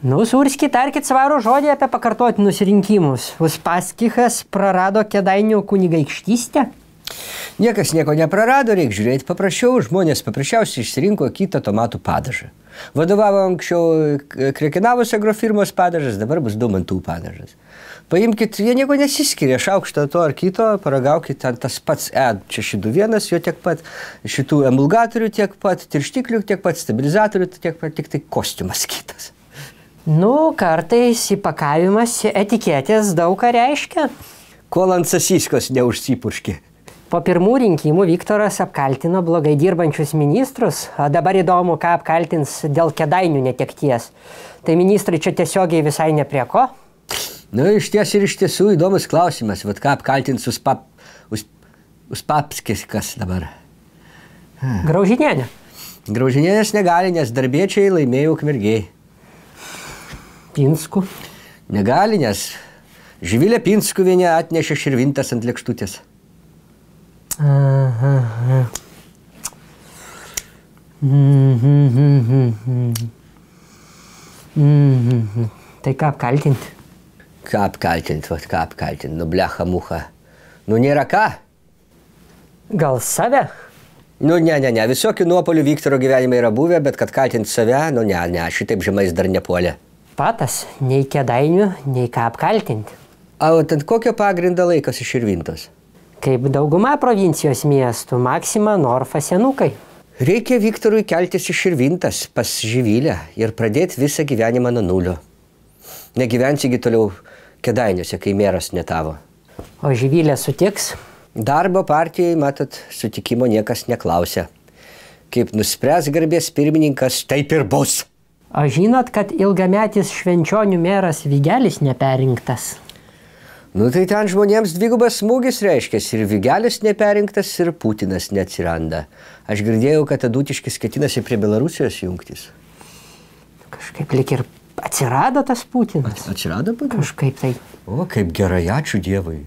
Nu, Surski, tarkit svarų žodį apie pakartotinus rinkimus. Uspaskichas prarado Kėdainių kunigaikštystę? Niekas nieko neprarado, reikia žiūrėti paprasčiau. Žmonės paprasčiausiai išsirinko kitą tomatų padažą. Vadovavo anksčiau Krekenavos agrofirmos padažas, dabar bus Daumantų padažas. Paimkit, jie nieko nesiskiria, šaukštą to ar kito, paragaukit ten tas pats E621, jo tiek pat, šitų emulgatorių tiek pat, tirštiklių tiek pat, stabilizatorių tiek pat, tik tai kostiumas kitas. Nu, kartais įpakavimas etiketės daug ką reiškia. Kol ant sasiskos neužsipurški. Po pirmų rinkimų Viktoras apkaltino blogai dirbančius ministrus, o dabar įdomu, ką apkaltins dėl Kėdainių netekties. Tai ministrai čia tiesiogiai visai ne prie ko? Nu, iš tiesų įdomus klausimas, vat ką apkaltins Uspapskis kas dabar. Graužinienė. Graužinienės negali, nes darbiečiai laimėjo Ukmergėj. Pinskų. Negali, nes Živilė Pinskuvienė atnešė širvintas ant lėkštutės. Tai ką apkaltinti? Ką apkaltinti, nu blecha mucha. Nu nėra ką. Gal save? Nu ne, visokių nuopolių Viktoro gyvenime yra buvę, bet kad kaltinti save, nu ne, šitaip žemais dar nepuolė. Patas, nei Kėdainių, nei ką apkaltinti. O ant kokio pagrindo laikosi širvintos? Kaip dauguma provincijos miestų, Maxima, Norfa, Senukai. Reikia Viktorui keltis į Širvintas pas Živilę ir pradėti visą gyvenimą nuo nulio. Negyvensigi toliau Kėdainiuose, kai meras netavo. O Živilė sutiks? Darbo partijai, matot, sutikimo niekas neklausia. Kaip nuspręs garbės pirmininkas, taip ir bus. O žinot, kad ilgametis Švenčionių meras Vigelis neperinktas? Nu tai ten žmonėms dvigubas smūgis reiškiasi, ir Vigelis neperinktas, ir Putinas neatsiranda. Aš girdėjau, kad Adutiškis ketinasi prie Belarusijos jungtis. Kažkaip lyg ir atsirado tas Putinas. Atsirado Putinas? Kažkaip tai. O, kaip gerai, ačiū Dievui.